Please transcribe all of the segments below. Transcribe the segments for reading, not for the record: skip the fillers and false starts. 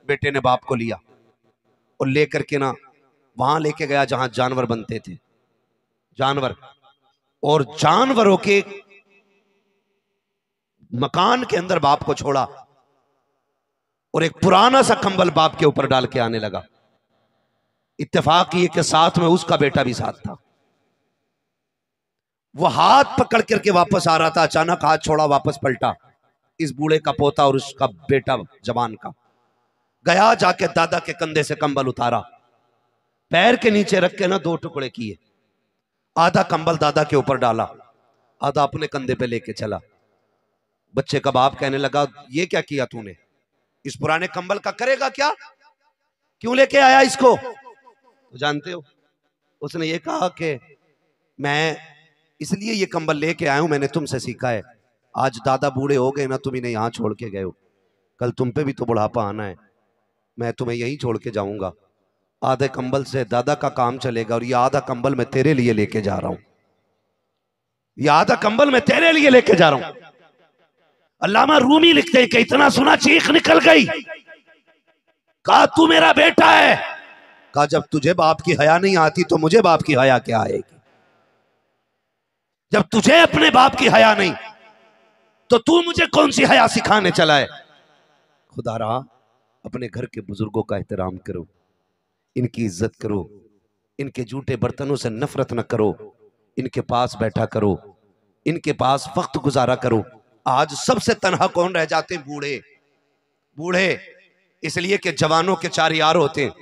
बेटे ने बाप को लिया और लेकर के ना वहां लेके गया जहां जानवर बनते थे, जानवर, और जानवरों के मकान के अंदर बाप को छोड़ा और एक पुराना सा कंबल बाप के ऊपर डाल के आने लगा। इत्तेफाक ये कि साथ में उसका बेटा भी साथ था। वो हाथ पकड़ करके वापस आ रहा था, अचानक हाथ छोड़ा, वापस पलटा, इस बूढ़े का पोता और उसका बेटा जवान का। गया, जाके दादा के कंधे से कंबल उतारा, पैर के नीचे रख के ना 2 टुकड़े किए, आधा कंबल दादा के ऊपर डाला, आधा अपने कंधे पे लेके चला। बच्चे का बाप कहने लगा, ये क्या किया तूने, इस पुराने कंबल का करेगा क्या, क्यों लेके आया इसको? तो जानते हो उसने ये कहा कि मैं इसलिए ये कंबल लेके आया हूं, मैंने तुमसे सीखा है। आज दादा बूढ़े हो गए ना, तुम इन्हें यहां छोड़ के गए हो, कल तुम पे भी तो बुढ़ापा आना है, मैं तुम्हें यहीं छोड़ के जाऊंगा। आधे कंबल से दादा का काम चलेगा और ये आधा कंबल मैं तेरे लिए लेके जा रहा हूं, ये आधा कंबल मैं तेरे लिए लेके जा रहा हूं। अल्लामा रूमी लिखते हैं कि इतना सुना चीख निकल गई, कहा तू मेरा बेटा है। कहा जब तुझे बाप की हया नहीं आती तो मुझे बाप की हया क्या आएगी? जब तुझे अपने बाप की हया नहीं तो तू मुझे कौन सी हया सिखाने चला है? खुदा रहा, अपने घर के बुजुर्गों का एहतराम करो, इनकी इज्जत करो, इनके जूठे बर्तनों से नफरत न करो, इनके पास बैठा करो, इनके पास वक्त गुजारा करो। आज सबसे तन्हा कौन रह जाते हैं? बूढ़े। बूढ़े इसलिए कि जवानों के 4 यार होते हैं,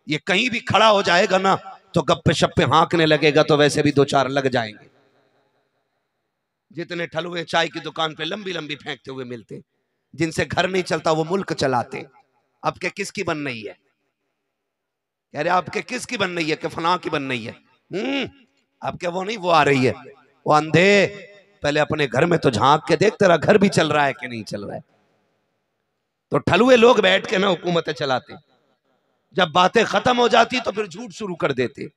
ये कहीं भी खड़ा हो जाएगा ना तो गप्पे शप्पे हाँकने लगेगा, तो वैसे भी 2-4 लग जाएंगे। जितने ठलुए चाय की दुकान पे लंबी लंबी फेंकते हुए मिलते, जिनसे घर नहीं चलता वो मुल्क चलाते। आपके किसकी बन रही है? कह रहे आपके किसकी बन रही है? कि फलां की बन रही है। आपके वो नहीं, वो आ रही है। वो अंधे, पहले अपने घर में तो झांक के देख तेरा घर भी चल रहा है कि नहीं चल रहा है। तो ठलुए लोग बैठ के ना हुकूमतें चलाते, जब बातें खत्म हो जाती तो फिर झूठ शुरू कर देते,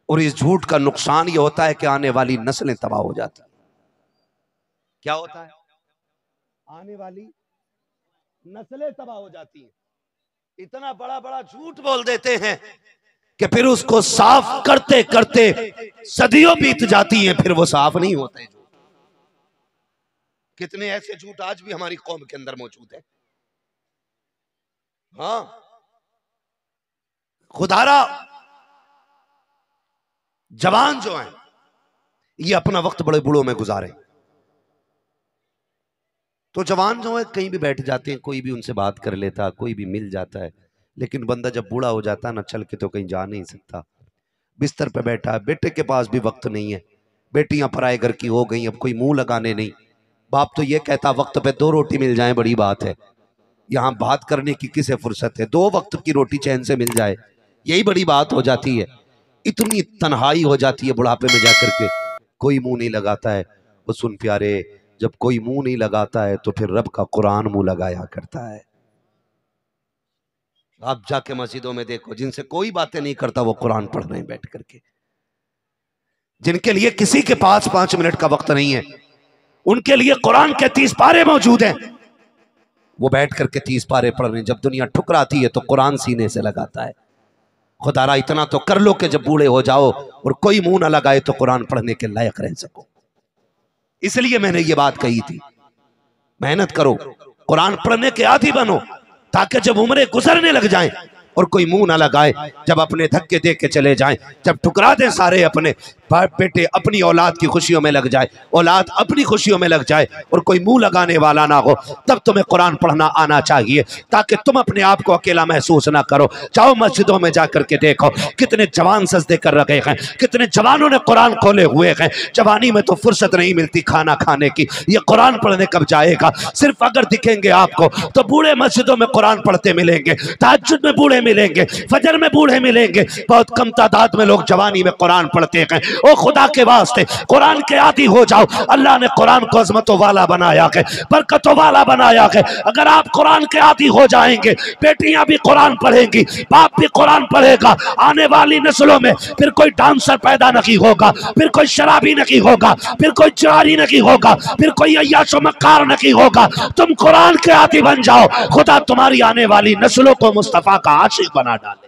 और इस झूठ का नुकसान ये होता है कि आने वाली नस्लें तबाह हो जाती। क्या होता है? आने वाली नस्लें तबाह हो जाती हैं। इतना बड़ा बड़ा झूठ बोल देते हैं कि फिर उसको साफ करते करते सदियों बीत जाती हैं, फिर वो साफ नहीं होते। कितने ऐसे झूठ आज भी हमारी कौम के अंदर मौजूद है। हाँ, खुदारा जवान जो हैं ये अपना वक्त बड़े बूढ़ों में गुजारे, तो जवान जो है कहीं भी बैठ जाते हैं, कोई भी उनसे बात कर लेता, कोई भी मिल जाता है। लेकिन बंदा जब बूढ़ा हो जाता है ना, चल के तो कहीं जा नहीं सकता, बिस्तर पे बैठा है, बेटे के पास भी वक्त नहीं है, बेटियां पराए घर की हो गई, अब कोई मुंह लगाने नहीं। बाप तो ये कहता वक्त पे 2 रोटी मिल जाए बड़ी बात है, यहाँ बात करने की किसे फुर्सत है, 2 वक्त की रोटी चैन से मिल जाए यही बड़ी बात हो जाती है। इतनी तन्हाई हो जाती है बुढ़ापे में जाकर के, कोई मुंह नहीं लगाता है। वो सुन प्यारे, जब कोई मुंह नहीं लगाता है तो फिर रब का कुरान मुंह लगाया करता है। आप जाके मस्जिदों में देखो, जिनसे कोई बातें नहीं करता वो कुरान पढ़ रहे हैं बैठ करके। जिनके लिए किसी के पास 5 मिनट का वक्त नहीं है, उनके लिए कुरान के 30 पारे मौजूद हैं, वो बैठ करके 30 पारे पढ़ रहे हैं। जब दुनिया ठुकराती है तो कुरान सीने से लगाता है। खुदारा इतना तो कर लो कि जब बूढ़े हो जाओ और कोई मुंह ना लगाए तो कुरान पढ़ने के लायक रह सको। इसलिए मैंने ये बात कही थी, मेहनत करो, कुरान पढ़ने के आदी बनो, ताकि जब उम्रें गुजरने लग जाएं और कोई मुंह ना लगाए, जब अपने धक्के दे के चले जाएं, जब ठुकरा दें सारे अपने बेटे, अपनी औलाद की खुशियों में लग जाए, औलाद अपनी खुशियों में लग जाए और कोई मुंह लगाने वाला ना हो, तब तुम्हें कुरान पढ़ना आना चाहिए, ताकि तुम अपने आप को अकेला महसूस ना करो। जाओ मस्जिदों में जाकर के देखो कितने जवान सजदे कर रखे हैं, कितने जवानों ने कुरान खोले हुए हैं। जवानी में तो फुर्सत नहीं मिलती खाना खाने की, ये कुरान पढ़ने कब जाएगा? सिर्फ अगर दिखेंगे आपको तो बूढ़े मस्जिदों में कुरान पढ़ते मिलेंगे, तहज्जुद में बूढ़े मिलेंगे, फजर में बूढ़े मिलेंगे, बहुत कम तादाद में लोग जवानी में कुरान पढ़ते हैं। ओ खुदा के वास्ते कुरान के आदी हो जाओ। अल्लाह ने कुरान को अजमतों वाला बनाया है, बरकतों वाला बनाया है। अगर आप कुरान के आदी हो जाएंगे, बेटियां भी कुरान पढ़ेंगी, बाप भी कुरान पढ़ेगा, आने वाली नस्लों में फिर कोई डांसर पैदा नहीं होगा, फिर कोई शराबी नहीं होगा, फिर कोई चोरी नहीं होगा, फिर कोई अय्याशो मक्कार नहीं होगा। तुम कुरान के आदी बन जाओ, खुदा तुम्हारी आने वाली नस्लों को मुस्तफा का आशिक बना डाले।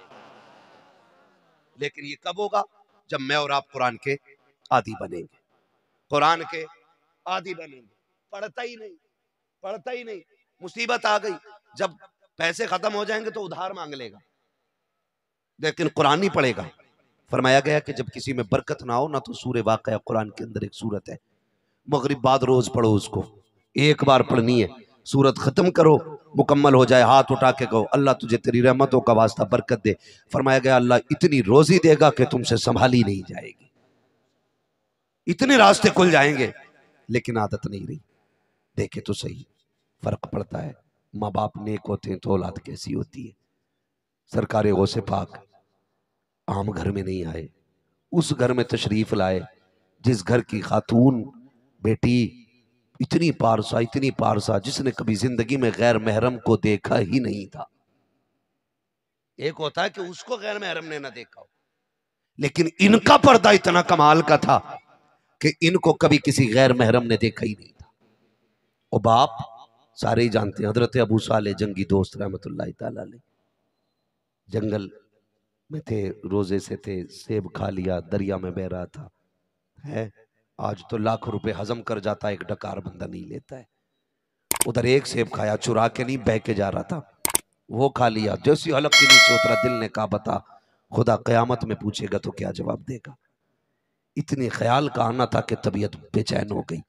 लेकिन ये कब होगा? जब मैं और आप कुरान के आदी बनेंगे, कुरान के आदी बनेंगे। पढ़ता ही नहीं, पढ़ता ही नहीं। मुसीबत आ गई, जब पैसे खत्म हो जाएंगे तो उधार मांग लेगा, लेकिन कुरान नहीं पढ़ेगा। फरमाया गया कि जब किसी में बरकत ना हो ना, तो सूरह वाक़या कुरान के अंदर एक सूरत है, मगरिब बाद रोज पढ़ो उसको, एक बार पढ़नी है, सूरत खत्म करो, मुकम्मल हो जाए, हाथ उठा के कहो अल्लाह तुझे तेरी रहमतों का वास्ता बरकत दे। फरमाया गया अल्लाह इतनी रोजी देगा कि तुमसे संभाली नहीं जाएगी, इतने रास्ते खुल जाएंगे, लेकिन आदत नहीं रही। देखे तो सही फर्क पड़ता है। माँ बाप नेक होते हैं तो औलाद कैसी होती है। सरकारे गौसे पाक आम घर में नहीं आए, उस घर में तशरीफ लाए जिस घर की खातून बेटी इतनी पारसा जिसने कभी जिंदगी में गैर महरम को देखा ही नहीं था। एक होता है कि उसको गैर महरम ने ना देखा हो, लेकिन इनका पर्दा इतना कमाल का था कि इनको कभी किसी गैर महरम ने देखा ही नहीं था। और बाप सारे ही जानते हैं, हजरत अबू साले जंगी दोस्त रहमतुल्लाह ताला अलैह जंगल में थे, रोजे से थे, सेब खा लिया, दरिया में बह रहा था। है आज तो लाखों रुपए हजम कर जाता है, एक डकार बंदा नहीं लेता है। उधर एक सेब खाया, चुरा के नहीं, बह के जा रहा था, वो खा लिया। जैसी हलक के नीचे उतरा, दिल ने कहा बता खुदा कयामत में पूछेगा तो क्या जवाब देगा। इतने ख्याल का आना था कि तबीयत बेचैन हो गई।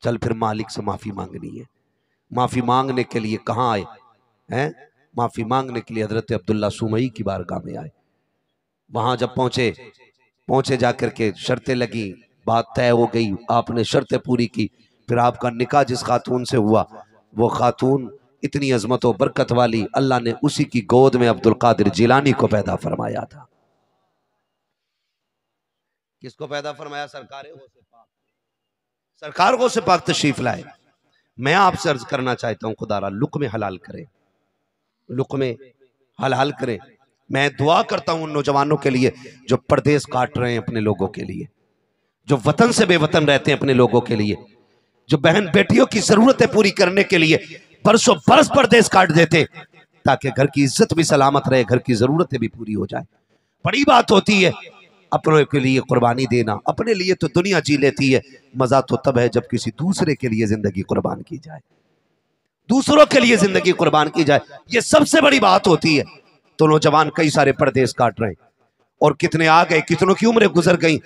चल फिर मालिक से माफी मांगनी है। माफी मांगने के लिए कहाँ आए हैं? माफी मांगने के लिए हजरत अब्दुल्ला सुमई की बारगाह में आए। वहां जब पहुंचे जाकर के शर्तें लगी, बात तय हो गई, आपने शर्तें पूरी की, फिर आपका निकाह जिस खातून से हुआ, वो खातून इतनी अजमत और बरकत वाली, अल्लाह ने उसी की गोद में अब्दुल कादिर जिलानी को पैदा फरमाया था। किसको पैदा फरमाया? सरकार गौसे पाक तशरीफ लाए। मैं आपसे अर्ज करना चाहता हूं खुदारा लुक्मे हलाल करें, लुक्मे हलाल करें। मैं दुआ करता हूं उन नौजवानों के लिए जो परदेश काट रहे हैं अपने लोगों के लिए, जो वतन से बेवतन रहते हैं अपने लोगों के लिए, जो बहन बेटियों की जरूरतें पूरी करने के लिए बरसों बरस परदेश काट देते, ताकि घर की इज्जत भी सलामत रहे, घर की जरूरतें भी पूरी हो जाए। बड़ी बात होती है अपनों के लिए कुर्बानी देना। अपने लिए तो दुनिया जी लेती है, मजा तो तब है जब किसी दूसरे के लिए जिंदगी कुर्बान की जाए, दूसरों के लिए जिंदगी कुर्बान की जाए, ये सबसे बड़ी बात होती है। तो नौजवान कई सारे परदेश काट रहे हैं, और कितने आ गए, कितनों की उम्रें गुजर गई,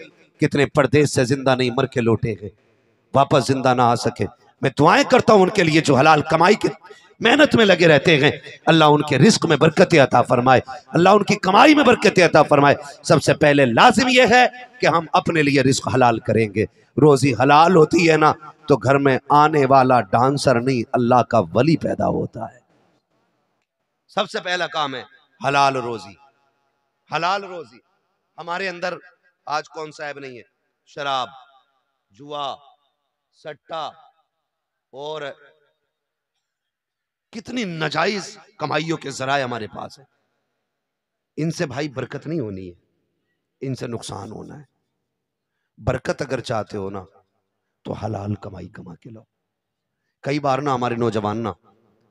कितने परदेश से जिंदा नहीं मर के लौटे गए, वापस जिंदा ना आ सके। मैं दुआएं करता हूं उनके लिए जो हलाल कमाई की मेहनत में लगे रहते हैं, अल्लाह उनके रिस्क में बरकत अता फरमाए, अल्लाह उनकी कमाई में बरकत अता फरमाए। सबसे पहले लाजिम यह है कि हम अपने लिए रिस्क हलाल करेंगे। रोजी हलाल होती है ना, तो घर में आने वाला डांसर नहीं, अल्लाह का वली पैदा होता है। सबसे पहला काम है हलाल रोजी। हलाल रोजी हमारे अंदर आज कौन सा ऐब नहीं है? शराब, जुआ, सट्टा और कितनी नाजायज कमाइयों के जराए हमारे पास है। इनसे भाई बरकत नहीं होनी है, इनसे नुकसान होना है। बरकत अगर चाहते हो ना, तो हलाल कमाई कमा के लो। कई बार ना हमारे नौजवान ना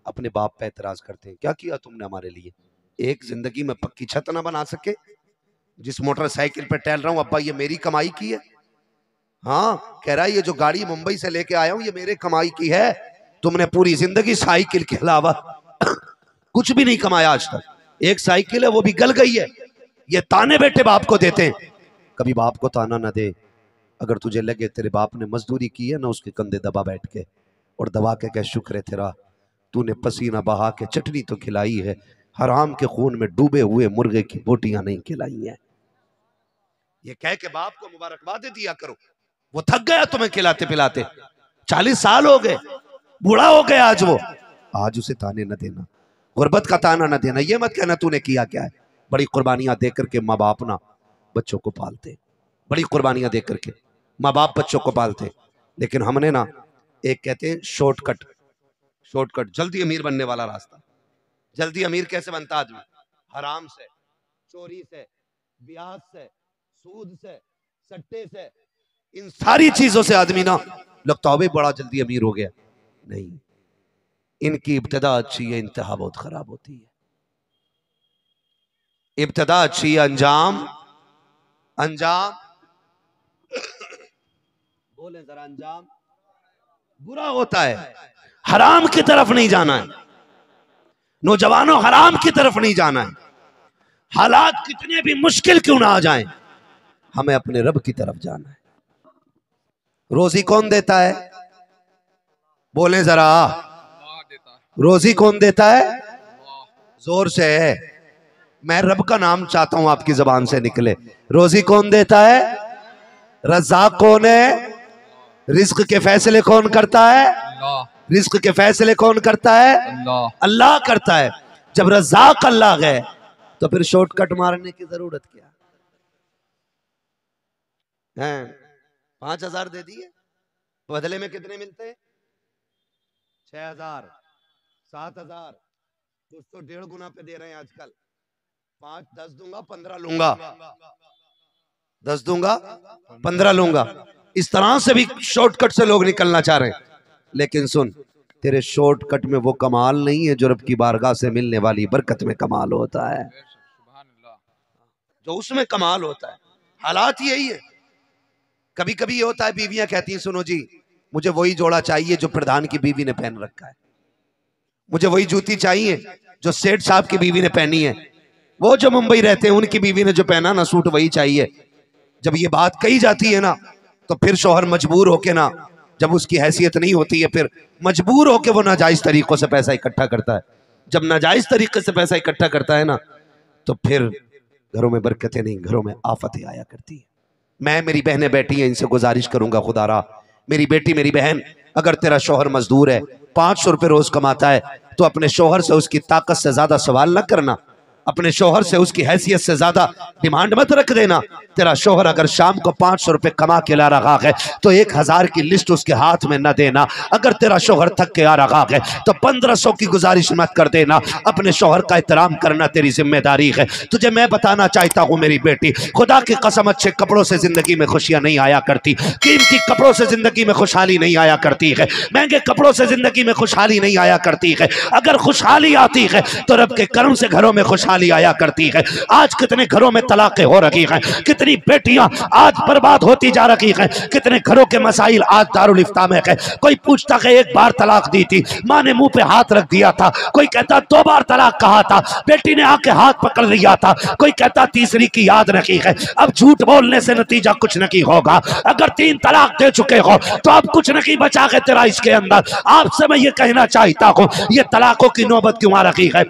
अपने बाप पे एतराज करते हैं, क्या किया तुमने हमारे लिए? एक जिंदगी में पक्की छत ना बना सके? जिस मोटरसाइकिल पे टहल रहा हूं अब्बा, ये मेरी कमाई की है। हाँ, कह रहा है ये जो गाड़ी मुंबई से लेके आया हूं ये मेरे कमाई की है। तुमने पूरी जिंदगी साइकिल के अलावा कुछ भी नहीं कमाया आज तक। एक साइकिल है वो भी गल गई है। ये ताने बेटे बाप को देते हैं। कभी बाप को ताना ना दे। अगर तुझे लगे तेरे बाप ने मजदूरी की है ना, उसके कंधे दबा बैठ के और दबा के कह शुक्र है तेरा, तूने पसीना बहा के चटनी तो खिलाई है, हराम के खून में डूबे हुए मुर्गे की बोटियां नहीं खिलाई हैं। ये कह के बाप को मुबारकबाद दिया करो। वो थक गया तुम्हें खिलाते पिलाते, 40 साल हो गए, बूढ़ा हो गया आज वो। आज उसे ताने न देना, गुर्बत का ताना न देना। ये मत कहना तूने किया क्या है। बड़ी कुर्बानियां देकर के माँ बाप ना बच्चों को पालते, बड़ी कुर्बानियां दे करके माँ बाप बच्चों को पालते। लेकिन हमने ना एक कहते हैं शॉर्टकट, शॉर्टकट जल्दी अमीर बनने वाला रास्ता। जल्दी अमीर कैसे बनता आदमी? हराम से, चोरी से, ब्याज से, सूद से, सट्टे से, इन सारी चीजों से आदमी ना लगता है बड़ा जल्दी अमीर हो गया। नहीं, इनकी इब्तिदा अच्छी है, इंतहा बहुत खराब होती है। इब्तिदा अच्छी है, अंजाम अंजाम बोले जरा, अंजाम बुरा होता है। हराम की तरफ नहीं जाना है नौजवानों, हराम की तरफ नहीं जाना है। हालात कितने भी मुश्किल क्यों ना आ जाएं, हमें अपने रब की तरफ जाना है। रोजी कौन देता है? बोले जरा, रोजी कौन देता है? जोर से है, मैं रब का नाम चाहता हूं आपकी जबान से निकले। रोजी कौन देता है? रज़ाक कौन है? रिस्क के फैसले कौन करता है? रिस्क के फैसले कौन करता है? अल्लाह करता है। जब रज़ाक अल्लाह है तो फिर शॉर्टकट मारने की जरूरत क्या है? 5,000 दे दिए, बदले में कितने मिलते हैं? 6,000, 7,000, कुछ तो 1.5 गुना पे दे रहे हैं आजकल। 5, 10 दूंगा 15 लूंगा, 10 दूंगा 15 लूंगा। इस तरह से भी शॉर्टकट से लोग निकलना चाह रहे हैं। लेकिन सुन, तेरे शॉर्टकट में वो कमाल नहीं है जो रब की बारगाह से मिलने वाली बरकत में कमाल होता है, जो उसमें कमाल होता है। हालात यही है। कभी कभी ये होता है, बीवियां कहती हैं सुनो जी, मुझे वही जोड़ा चाहिए जो प्रधान की बीवी ने पहन रखा है, मुझे वही जूती चाहिए जो सेठ साहब की बीवी ने पहनी है, वो जो मुंबई रहते हैं उनकी बीवी ने जो पहना ना सूट वही चाहिए। जब ये बात कही जाती है ना तो फिर शौहर मजबूर होके ना, जब उसकी हैसियत नहीं होती है फिर मजबूर होके वो नाजायज तरीकों से पैसा इकट्ठा करता है। जब नाजायज तरीके से पैसा इकट्ठा करता है ना तो फिर घरों में बरकतें नहीं, घरों में आफतें आया करती है। मैं, मेरी बहनें बैठी हैं, इनसे गुजारिश करूंगा, खुदारा मेरी बेटी, मेरी बहन, अगर तेरा शौहर मजदूर है, 500 रुपए रोज कमाता है, तो अपने शौहर से उसकी ताकत से ज्यादा सवाल न करना, अपने शौहर से उसकी हैसियत से ज्यादा डिमांड मत रख देना। तेरा शौहर अगर शाम को 500 रुपए कमा के ला रहा है तो 1,000 की लिस्ट उसके हाथ में न देना। अगर तेरा शौहर थक के आ रहा है तो 1500 की गुजारिश मत कर देना। अपने शौहर का एहतराम करना तेरी जिम्मेदारी है। तुझे मैं बताना चाहता हूँ मेरी बेटी, खुदा की कसम, अच्छे कपड़ों से जिंदगी में खुशियां नहीं आया करती, कीमती कपड़ों से जिंदगी में खुशहाली नहीं आया करती है, महंगे कपड़ों से जिंदगी में खुशहाली नहीं आया करती है। अगर खुशहाली आती है तो रब के करम से घरों में खुशहाली आया करती है। आज कितने घरों में तलाकें हो रही हैं, कितनी बेटियां आज बर्बाद होती जा रही हैं, कितने घरों के मसाइल आज दारुल इफ्ता में है। कोई पूछता है 1 बार तलाक दी थी, माँ ने मुंह पे हाथ रख दिया था। कोई कहता 2 बार तलाक कहा था, बेटी ने आके हाथ पकड़ लिया था। कोई कहता तीसरी की याद नहीं है। अब झूठ बोलने से नतीजा कुछ नहीं होगा। अगर 3 तलाक दे चुके हो तो अब कुछ नहीं बचा है तेरा इसके अंदर। आपसे मैं ये कहना चाहता हूँ, ये तलाकों की नौबत क्यों आ रही है,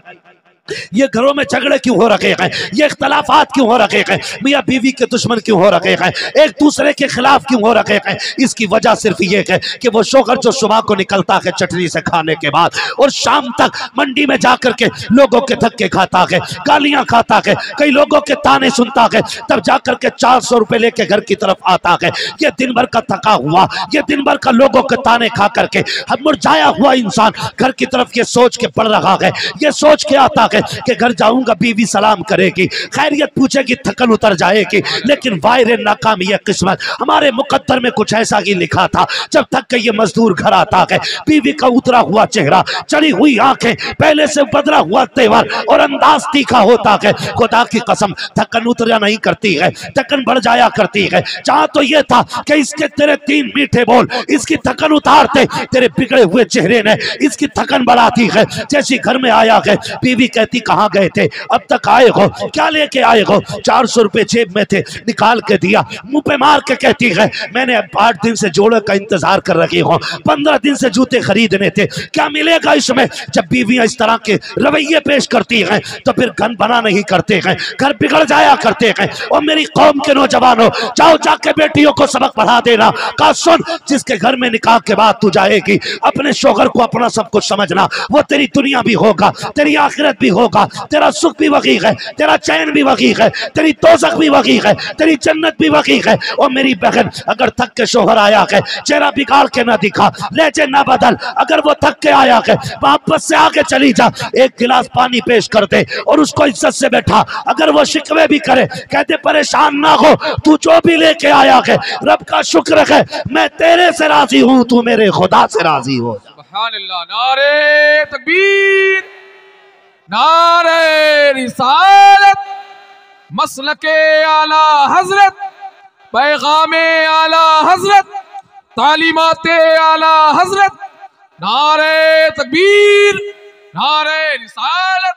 ये घरों में झगड़े क्यों हो रखे हैं, ये इख्तलाफात क्यों हो रखे हैं, मियाँ बीवी के दुश्मन क्यों हो रखे हैं, एक दूसरे के खिलाफ क्यों हो रखे हैं? इसकी वजह सिर्फ ये है कि वो शौहर जो सुबह को निकलता है चटनी से खाने के बाद और शाम तक मंडी में जाकर के लोगों के धक्के खाता है, गालियां खाता है, कई लोगों के ताने सुनता है, तब जाकर के 400 रुपए लेके घर की तरफ आता है। ये दिन भर का थका हुआ, ये दिन भर का लोगों के ताने खा करके मुरझाया हुआ इंसान घर की तरफ ये सोच के पड़ रहा है, ये सोच के आता है कि घर जाऊंगा बीवी सलाम करेगी, खैरियत पूछेगी, थकन उतर जाएगी। लेकिन वायरे नाकामी ये किस्मत, हमारे मुकद्दर में कुछ ऐसा ही लिखा था। जब तक कि ये मजदूर घर आता है, बीवी का उतरा हुआ चेहरा, चढ़ी हुई आंखें, पहले से बदला हुआ तेवर और अंदाज तीखा होता है। खुदा की कसम थकन उतरा नहीं करती है, थकन बढ़ जाया करती है। जहां तो ये था कि इसके तेरे 3 मीठे बोल इसकी थकन उतारते, तेरे बिगड़े हुए चेहरे ने इसकी थकन बढ़ाती है। जैसी घर में आया है, बीवी कहती कहाँ गए थे, अब तक आए हो, क्या लेके आए हो? 400 रुपए जेब में थे, निकाल के दिया। मुंह पे मार के कहती है मैंने 8 दिन से जोड़े का इंतजार कर रही हूँ, 15 दिन से जूते खरीदने थे, क्या मिलेगा इसमें? जब बीवियां इस तरह के रवैये पेश करती हैं तो फिर घर बना नहीं करते हैं, घर बिगड़ जाया करते हैं। और मेरी कौम के नौजवानों, जाओ जाके बेटियों को सबक पढ़ा देना। कहा सुन, जिसके घर में निकाह के बाद तू जाएगी, अपने शौहर को अपना सब कुछ समझना, वो तेरी दुनिया भी होगा, तेरी आखिरत भी होगा, तेरा सुख भी वही है, तेरा चैन भी वही है, तेरी दोज़ख भी वही है, तेरी जन्नत भी वही है। और मेरी बहन, अगर थक के शोहर आया है, चेहरा बिगाड़ के ना दिखा, लहजे ना बदल, अगर वो थक के आया है वापस से आके चली जा, एक गिलास पानी पेश कर दे और उसको इज्जत से बैठा। अगर वो शिकवे भी करे, कहते परेशान ना हो, तू जो भी लेके आया है रब का शुक्र है, मैं तेरे से राजी हूं, तू मेरे खुदा से राजी हो। सुभान अल्लाह। नारे तकबीर, नारे रिसालत, मसलके आला हजरत, पैगामे आला हजरत, तालीमाते आला हजरत, नारे तकबीर, नारे रिसालत।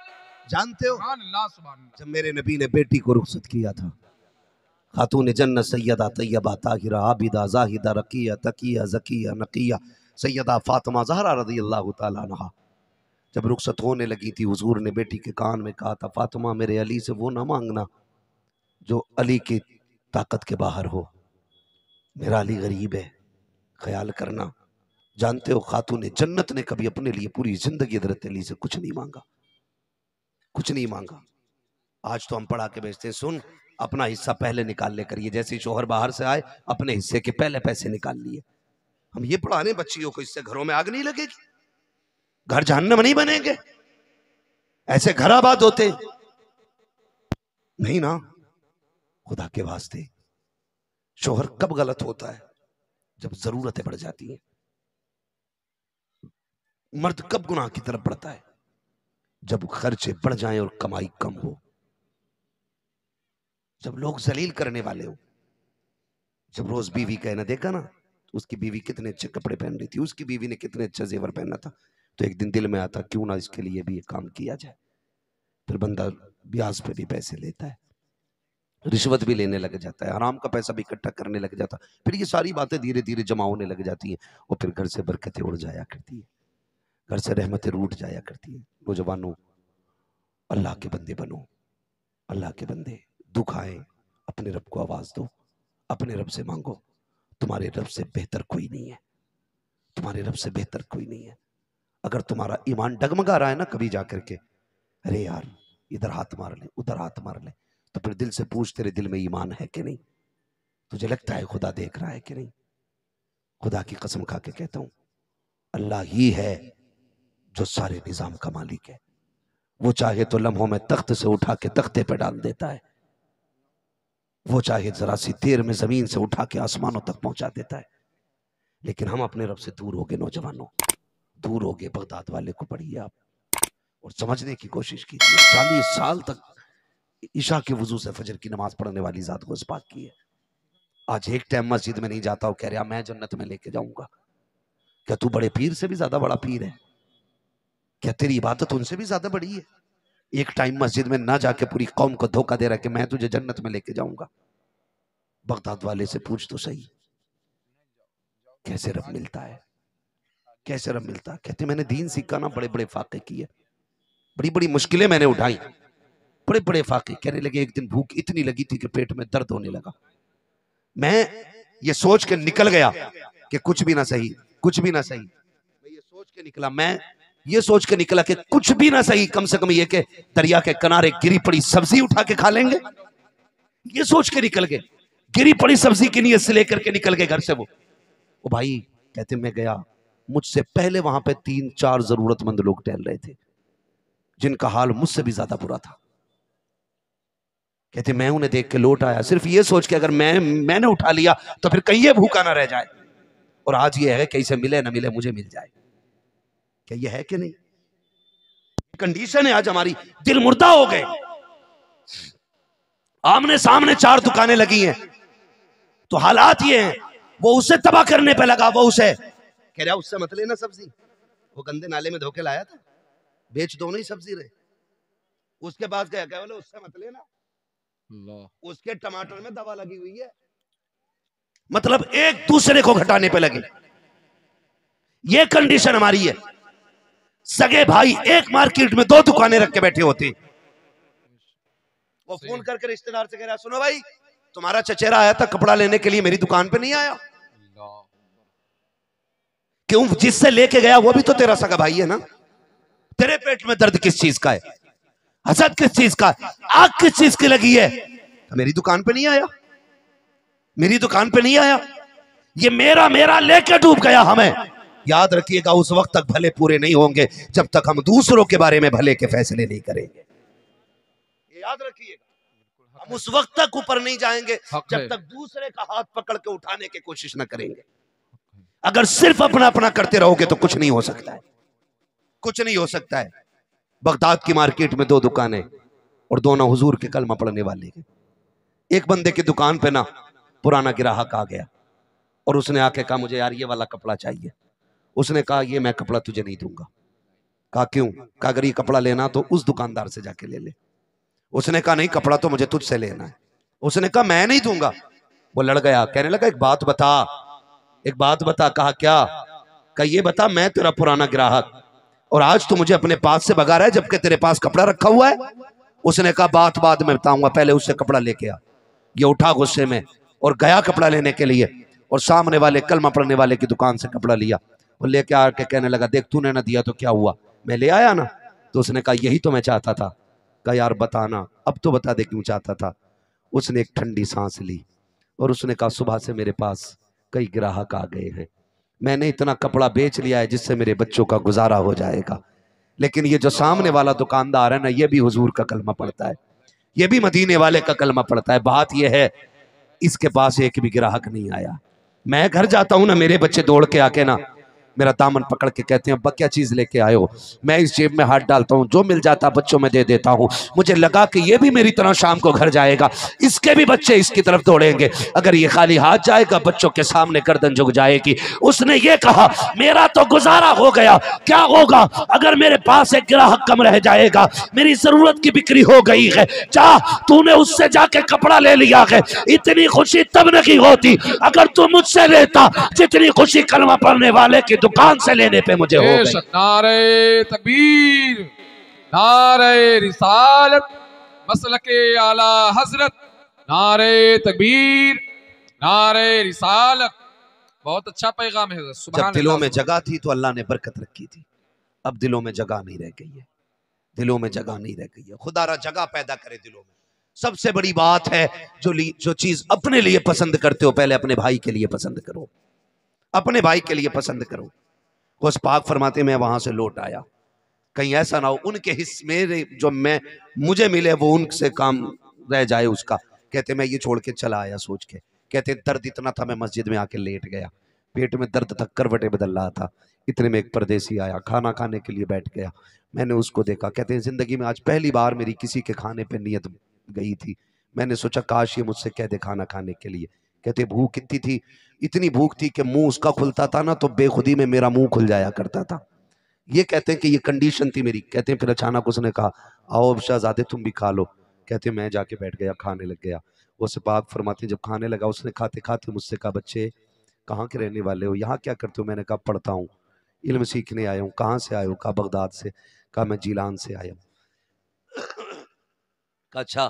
जानते हो सुभान अल्लाह, सुभान अल्लाह। जब मेरे नबी ने बेटी को रुखसत किया था, खातून जन्नत सैयदा तैयबा ताहिरा आबिदा जाहिदा रकिया तकिया जकिया नकिया सैयदा फातिमा ज़हरा रज़ियल्लाहु ताला अन्हा, जब रुखसत होने लगी थी, हुजूर ने बेटी के कान में कहा था, फातिमा मेरे अली से वो ना मांगना जो अली की ताकत के बाहर हो, मेरा अली गरीब है, ख्याल करना। जानते हो खातून जन्नत ने कभी अपने लिए पूरी जिंदगी हज़रत अली से कुछ नहीं मांगा, कुछ नहीं मांगा। आज तो हम पढ़ा के भेजते हैं, सुन अपना हिस्सा पहले निकाल ले करिए, जैसे शोहर बाहर से आए अपने हिस्से के पहले पैसे निकाल लिए। हम ये पढ़ाने बच्चियों को, इससे घरों में आग नहीं लगेगी, घर जहन्नम नहीं बनेंगे, ऐसे घर आबाद होते नहीं ना। खुदा के वास्ते शोहर कब गलत होता है? जब जरूरतें बढ़ जाती हैं। मर्द कब गुनाह की तरफ बढ़ता है? जब खर्चे बढ़ जाएं और कमाई कम हो, जब लोग जलील करने वाले हो। जब रोज बीवी कहना, देखा ना उसकी बीवी कितने अच्छे कपड़े पहन रही थी, उसकी बीवी ने कितने अच्छा जेवर पहना था, तो एक दिन दिल में आता क्यों ना इसके लिए भी ये काम किया जाए। फिर बंदा ब्याज पे भी पैसे लेता है, रिश्वत भी लेने लग जाता है, हराम का पैसा भी इकट्ठा करने लग जाता है। फिर ये सारी बातें धीरे धीरे जमा होने लग जाती हैं और फिर घर से बरकतें उड़ जाया करती है, घर से रहमतें रूठ जाया करती है। नौजवानों, अल्लाह के बंदे बनो, अल्लाह के बंदे। दुख आए अपने रब को आवाज दो, अपने रब से मांगो। तुम्हारे रब से बेहतर कोई नहीं है, तुम्हारे रब से बेहतर कोई नहीं है। अगर तुम्हारा ईमान डगमगा रहा है ना कभी जाकर के, अरे यार इधर हाथ मार ले उधर हाथ मार ले, तो फिर दिल से पूछ तेरे दिल में ईमान है कि नहीं? तुझे लगता है खुदा देख रहा है कि नहीं? खुदा की कसम खा के कहता हूं, अल्लाह ही है जो सारे निजाम का मालिक है। वो चाहे तो लम्हों में तख्त से उठा के तख्ते पे डाल देता है, वो चाहे जरा सी देर में जमीन से उठा के आसमानों तक पहुंचा देता है। लेकिन हम अपने रब से दूर हो गए नौजवानों, दूर हो गए। बगदाद वाले को पढ़िए आप और समझने की कोशिश कीजिए। 40 साल तक ईशा के वजू से फजर की नमाज पढ़ने वाली जात को इस बात की है, आज एक टाइम मस्जिद में नहीं जाता हूं, कह रहा मैं जन्नत में लेके जाऊंगा। क्या तू बड़े पीर से भी ज्यादा बड़ा पीर है? क्या तेरी इबादत उनसे भी ज्यादा बड़ी है? एक टाइम मस्जिद में ना जाके पूरी कौम को धोखा दे रहा है कि मैं तुझे जन्नत में लेके जाऊंगा। बगदाद वाले से पूछ तो सही, कैसे रब मिलता है, कैसे रब मिलता है? कहते मैंने दीन सीखा ना, बड़े बड़े फाके किए, बड़ी बड़ी मुश्किलें मैंने उठाई, बड़े बड़े फाके। कहने लगे एक दिन भूख इतनी लगी थी कि पेट में दर्द होने लगा। मैं ये सोच के निकल गया कि कुछ भी ना सही, कुछ भी ना सही। मैं ये सोच के निकला, मैं ये सोच के निकला कि कुछ भी ना सही, कम से कम ये कि दरिया के किनारे गिरी पड़ी सब्जी उठा के खा लेंगे। ये सोच के निकल गए, गिरी पड़ी सब्जी की नीयत से लेकर के निकल गए घर से। वो भाई कहते मैं गया, मुझसे पहले वहां पे 3-4 जरूरतमंद लोग टहल रहे थे जिनका हाल मुझसे भी ज्यादा बुरा था। कहते मैं उन्हें देख के लौट आया सिर्फ ये सोच के अगर मैंने उठा लिया तो फिर कहीं ये भूखा ना रह जाए। और आज ये है कि इसे मिले ना मिले मुझे मिल जाए। क्या ये है कि नहीं? कंडीशन है आज हमारी, दिल मुर्दा हो गए। आमने सामने 4 दुकानें लगी हैं तो हालात ये हैं, वो उसे तबाह करने पे लगा। वो उसे कह रहा उससे मत लेना सब्जी, वो गंदे नाले में धोके लाया था, बेच दोनों ही सब्जी रहे। उसके पास गया, क्या बोले उससे मत लेना, उसके टमाटर में दवा लगी हुई है। मतलब एक दूसरे को घटाने पे लगे। ये कंडीशन हमारी है। सगे भाई एक मार्केट में 2 दुकानें रख के बैठे होते, वो फोन करके रिश्तेदार से कह रहा सुनो भाई तुम्हारा चचेरा आया था कपड़ा लेने के लिए, मेरी दुकान पे नहीं आया। क्यों? जिससे लेके गया वो भी तो तेरा सगा भाई है ना। तेरे पेट में दर्द किस चीज का है? हसद किस चीज का, आग किस चीज की लगी है? तो मेरी दुकान पे नहीं आया, मेरी दुकान पे नहीं आया, ये मेरा मेरा लेके डूब गया हमें। याद रखिएगा, उस वक्त तक भले पूरे नहीं होंगे जब तक हम दूसरों के बारे में भले के फैसले नहीं करेंगे। ये याद रखिएगा, हम उस वक्त तक ऊपर नहीं जाएंगे जब तक दूसरे का हाथ पकड़ के उठाने की कोशिश न करेंगे। अगर सिर्फ अपना अपना करते रहोगे तो कुछ नहीं हो सकता है, कुछ नहीं हो सकता है। बगदाद की मार्केट में 2 दुकानें और दोनों हुजूर के कलमा पढ़ने वाले हैं। एक बंदे की दुकान पे ना पुराना ग्राहक आ गया और उसने आके कहा मुझे यार ये वाला कपड़ा चाहिए। उसने कहा ये मैं कपड़ा तुझे नहीं दूंगा। कहा क्यों? कहा अगर ये कपड़ा लेना तो उस दुकानदार से जाके ले ले। उसने कहा नहीं, कपड़ा तो मुझे तुझसे लेना है। उसने कहा मैं नहीं दूंगा। वो लड़ गया, कहने लगा एक बात बता, एक बात बता। कहा क्या? कहा ये बता, मैं तेरा पुराना ग्राहक और आज तू मुझे अपने पास से भगा रहा है जबकि तेरे पास कपड़ा रखा हुआ है। उसने कहा बात बाद में बताऊंगा, पहले उससे कपड़ा लेके आ। ये उठा गुस्से में और गया कपड़ा लेने के लिए और सामने वाले कलमा पढ़ने वाले की दुकान से कपड़ा लिया और लेके आके कहने लगा देख तूने ना दिया तो क्या हुआ, मैं ले आया ना। तो उसने कहा यही तो मैं चाहता था। कहा यार बताना, अब तो बता दे क्यों चाहता था। उसने एक ठंडी सांस ली और उसने कहा सुबह से मेरे पास कई ग्राहक आ गए हैं, मैंने इतना कपड़ा बेच लिया है जिससे मेरे बच्चों का गुजारा हो जाएगा, लेकिन ये जो सामने वाला दुकानदार है ना ये भी हुजूर का कलमा पढ़ता है, ये भी मदीने वाले का कलमा पढ़ता है। बात ये है इसके पास एक भी ग्राहक नहीं आया। मैं घर जाता हूं ना, मेरे बच्चे दौड़ के आके ना मेरा दामन पकड़ के कहते हैं अब्बा क्या चीज लेके आए हो। मैं इस जेब में हाथ डालता हूँ, जो मिल जाता बच्चों में दे देता हूँ। मुझे लगा कि ये भी मेरी तरह शाम को घर जाएगा, इसके भी बच्चे इसकी तरफ दौड़ेंगे। अगर ये खाली हाथ जाएगा बच्चों के सामने गर्दन झुक जाएगी। उसने ये कहा मेरा तो गुजारा हो गया, क्या होगा अगर मेरे पास एक ग्राहक कम रह जाएगा, मेरी जरूरत की बिक्री हो गई है। जा तूने उससे जाके कपड़ा ले लिया है। इतनी खुशी तब नहीं होती अगर तू मुझसे लेता जितनी खुशी कलमा पढ़ने वाले की दुकान से लेने पे मुझे हो गई। नारे तकबीर, नारे रिसालत, मसलके आला हजरत, नारे तकबीर, नारे रिसालत। बहुत अच्छा पैगाम है। जब दिलों में जगह थी तो अल्लाह ने बरकत रखी थी, अब दिलों में जगह नहीं रह गई है, दिलों में जगह नहीं रह गई है। खुदा जगह पैदा करे दिलों में। सबसे बड़ी बात है जो चीज अपने लिए पसंद करते हो पहले अपने भाई के लिए पसंद करो, अपने भाई के लिए पसंद करो। उस पाक फरमाते मैं वहां से लौट आया, कहीं ऐसा ना हो उनके हिस्से मेरे जो मैं मुझे मिले वो उनसे काम रह जाए उसका। कहते मैं ये छोड़ के चला आया सोच के। कहते दर्द इतना था मैं मस्जिद में आके लेट गया, पेट में दर्द था, करवटें बदल रहा था। इतने में एक परदेसी आया, खाना खाने के लिए बैठ गया। मैंने उसको देखा, कहते हैं जिंदगी में आज पहली बार मेरी किसी के खाने पे नियत गई थी। मैंने सोचा काश ये मुझसे कह दे खाना खाने के लिए। कहते भूख कितनी थी, इतनी भूख थी कि मुंह उसका खुलता था ना तो बेखुदी में मेरा मुंह खुल जाया करता था। ये कहते हैं कि ये कंडीशन थी मेरी। कहते हैं फिर अचानक उसने कहा आओ शहजादे तुम भी खा लो। कहते हैं मैं जाके बैठ गया, खाने लग गया। वो पाक फरमाते जब खाने लगा उसने खाते खाते मुझसे कहा बच्चे कहाँ के रहने वाले हो, यहाँ क्या करते हो? मैंने कहा पढ़ता हूँ, इल्म सीखने आया हूँ। कहाँ से आए हो? कहा बगदाद से। कहा मैं जीलान से आया हूँ। कहा अच्छा।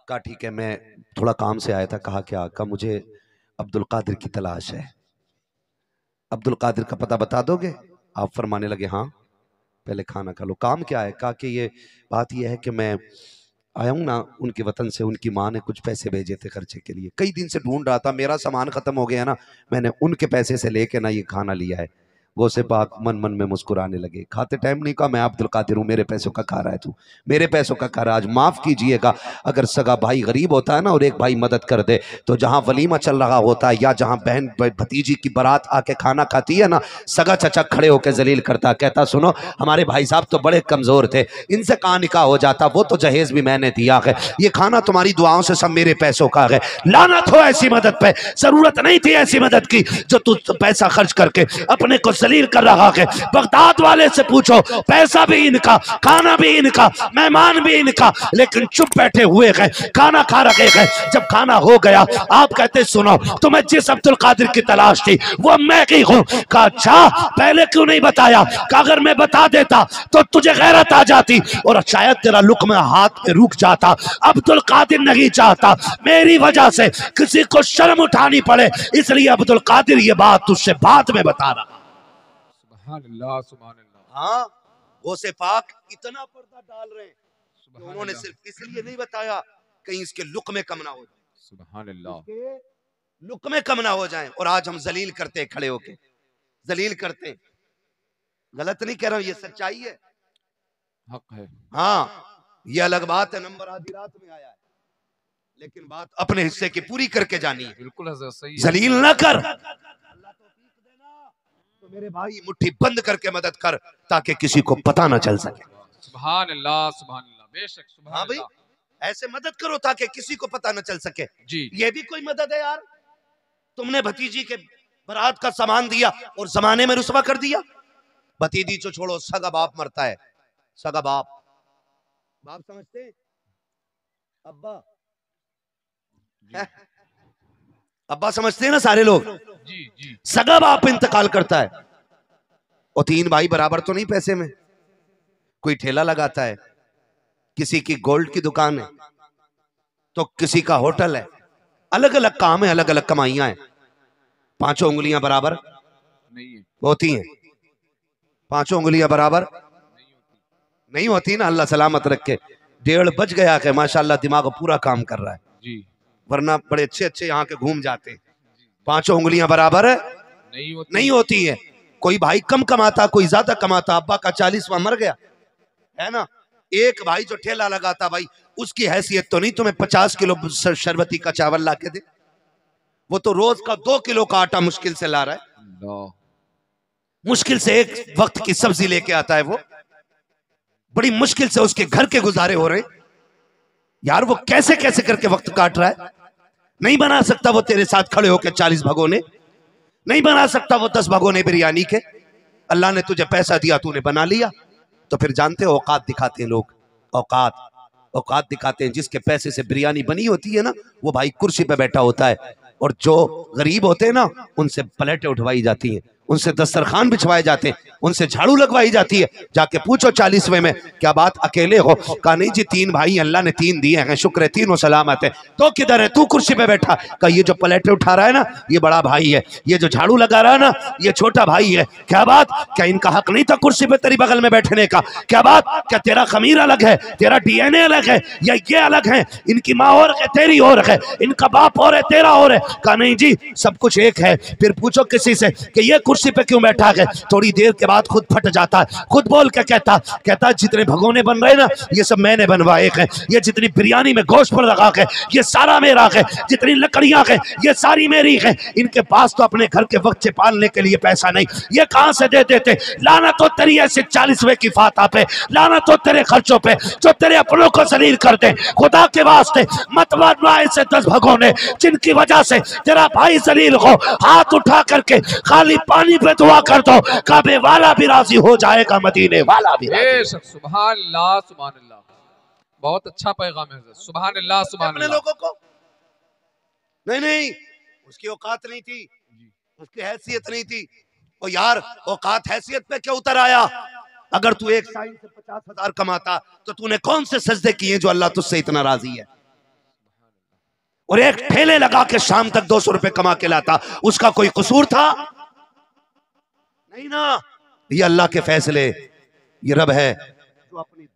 कहा ठीक है मैं थोड़ा काम से आया था। कहा क्या? कहा मुझे अब्दुल कादिर की तलाश है, अब्दुल कादिर का पता बता दोगे? आप फरमाने लगे हाँ पहले खाना खा लो। काम क्या है? कहा कि ये बात ये है कि मैं आया हूँ ना उनके वतन से, उनकी माँ ने कुछ पैसे भेजे थे खर्चे के लिए, कई दिन से ढूंढ रहा था, मेरा सामान खत्म हो गया ना, मैंने उनके पैसे से लेके ना ये खाना लिया है। गौसे पाक मन मन में मुस्कुराने लगे। खाते टाइम नहीं कहा मैं अब्दुल कादिर हूँ, मेरे पैसों का खा रहा है तू, मेरे पैसों का खा रहा है। आज माफ़ कीजिएगा अगर सगा भाई गरीब होता है ना और एक भाई मदद कर दे तो जहाँ वलीमा चल रहा होता है या जहाँ बहन भतीजी की बारात आके खाना खाती है ना, सगा चचा खड़े होकर जलील करता, कहता सुनो हमारे भाई साहब तो बड़े कमज़ोर थे, इनसे कहाँ निकाह हो जाता, वो तो जहेज भी मैंने दिया है, ये खाना तुम्हारी दुआओं से सब मेरे पैसों का है। लानत हो ऐसी मदद पे, जरूरत नहीं थी ऐसी मदद की जो तू पैसा खर्च करके अपने को जलील कर रहा है। बगदाद वाले से पूछो, पैसा भी इनका, खाना भी इनका, मेहमान भी इनका, लेकिन चुप बैठे हुए हैं, खाना खा रहे हैं। जब खाना हो गया आप कहते सुनो तुम्हें जिस अब्दुल कादिर की तलाश थी वो मैं ही हूं। कहा अच्छा पहले क्यों नहीं बताया? कहा अगर मैं बता देता तो तुझे गैरत आ जाती और शायद तेरा लुक्मा हाथ पे रुक जाता। अब्दुल कादिर नहीं चाहता मेरी वजह से किसी को शर्म उठानी पड़े, इसलिए अब्दुल कादिर ये बात तुझसे बाद में बता रहा। सुभान अल्लाह, सुभान अल्लाह। हाँ गौसे पाक इतना पर्दा डाल रहे हैं, सुभान उन्होंने अल्लाह, सिर्फ इसलिए नहीं बताया कहीं इसके लुक्मे कम ना हो जाए, सुभान अल्लाह। इसके लुक्मे कम ना हो जाएं। और आज हम जलील करते हैं, खड़े होके जलील करते हैं। गलत नहीं कह रहा हूं, ये सच्चाई है। हक है। हाँ, ये अलग बात है, नंबर आधी रात में आया है, लेकिन बात अपने हिस्से की पूरी करके जानी है। बिल्कुल हजरत, सही है। जलील ना कर, अल्लाह तौफीक देना तो मेरे भाई मुट्ठी बंद करके मदद कर, ताकि किसी को पता ना चल सके। सुभान अल्लाह, सुभान अल्लाह, बेशक, सुभान हाँ भाई, अल्लाह। ऐसे मदद करो ताकि किसी को पता न चल सके। जी, ये भी कोई मदद है यार? तुमने भतीजी के बारात का सामान दिया और जमाने में रुसवा कर दिया। भतीजी तो छोड़ो, सगा बाप मरता है, सगा बाप, बाप समझते हैं? अब्बा है? अब्बा समझते हैं ना सारे लोग। जी, जी, सगा बाप इंतकाल करता है और तीन भाई बराबर तो नहीं पैसे में। कोई ठेला लगाता है, किसी की गोल्ड की दुकान है, तो किसी का होटल है, अलग अलग काम है, अलग अलग कमाइयां हैं। पांचों उंगलियां बराबर नहीं है, होती हैं? पांचों उंगलियां बराबर नहीं होती ना। अल्लाह सलामत रखे। 1:30 बज गया कि माशाल्लाह दिमाग पूरा काम कर रहा है, जी, वरना बड़े अच्छे अच्छे यहाँ के घूम जाते हैं। पांचों उंगलियां बराबर नहीं होती, नहीं होती है। कोई भाई कम कमाता, कोई ज्यादा कमाता। अब्बा का 40वां मर गया है ना, एक भाई जो ठेला लगाता, भाई उसकी हैसियत तो नहीं तुम्हें 50 किलो शरबती का चावल ला के दे। वो तो रोज का 2 किलो का आटा मुश्किल से ला रहा है, अल्लाह, मुश्किल से एक वक्त की सब्जी लेके आता है। वो बड़ी मुश्किल से उसके घर के गुजारे हो रहे हैं। यार वो कैसे कैसे करके वक्त काट रहा है। नहीं बना सकता वो तेरे साथ खड़े होकर 40 भगोने, नहीं बना सकता वो 10 भगोने बिरयानी के। अल्लाह ने तुझे पैसा दिया, तूने बना लिया। तो फिर जानते हो, औकात दिखाते हैं लोग, औकात औकात दिखाते हैं। जिसके पैसे से बिरयानी बनी होती है ना, वो भाई कुर्सी पे बैठा होता है, और जो गरीब होते हैं ना, उनसे प्लेटें उठवाई जाती हैं, उनसे दस्तरखान बिछवाए जाते हैं, उनसे झाड़ू लगवाई जाती है। जाके पूछो 40वें में, क्या बात अकेले हो? कहा नहीं जी, 3 भाई, अल्लाह ने 3 दिए हैं, शुक्र है, तीनों सलामत है। तो किधर है तू कुर्सी पे बैठा? कहा ये जो प्लेटें उठा रहा है ना, ये बड़ा भाई है, ये जो झाड़ू लगा रहा है ना, ये छोटा भाई है। क्या बात? क्या इनका हक नहीं था कुर्सी पे तेरी बगल में बैठने का? क्या बात? क्या तेरा खमीर अलग है, तेरा डीएनए अलग है, या ये अलग है? इनकी माँ और है, तेरी और है, इनका बाप और है, तेरा और है। कहा नहीं जी, सब कुछ एक है। फिर पूछो किसी से कि ये कुर्सी पे क्यों बैठा है? थोड़ी देर के बाद खुद फट जाता है, खुद बोल के कहता जितने भगोने बन रहे ना, ये सब मैंने बनवाए हैं। ये जितनी बिरयानी में गोश्त पर लगा है, ये सारा मेरा है। जितनी लकड़ियां हैं, ये सारी मेरी है। इनके पास तो अपने घर के बच्चे पालने के लिए पैसा नहीं, ये कहां से दे देते? लानत तो तेरी ऐसे 40वें की फाता पे, लानत तो तेरे खर्चों पे जो तेरे अपनों को जलील कर दे। खुदा के वास्ते मत बनवा ऐसे 10 भगोने जिनकी वजह से तेरा भाई जलील हो। हाथ उठा करके खाली पानी पे दुआ कर दो, काबे वाला भी राजी हो जाएगा, मदीने वाला भी राजी। बेशक, सुभान अल्लाह, सुभान अल्लाह। बहुत अच्छा पैगाम है हजरत, सुभान अल्लाह, सुभान अपने अल्लाह। लोगों को नहीं, उसकी औकात नहीं थी, उसकी हैसियत नहीं थी। और यार, औकात हैसियत पे क्या उतर आया? अगर तू एक साइन से 50,000 कमाता, तो तूने कौन से सजदे किए जो अल्लाह तुझसे इतना राजी है? और एक ठेले लगा के शाम तक 200 रुपए कमा के लाता, उसका कोई कसूर था? नहीं ना। ये अल्लाह के फैसले, ये रब है जो अपनी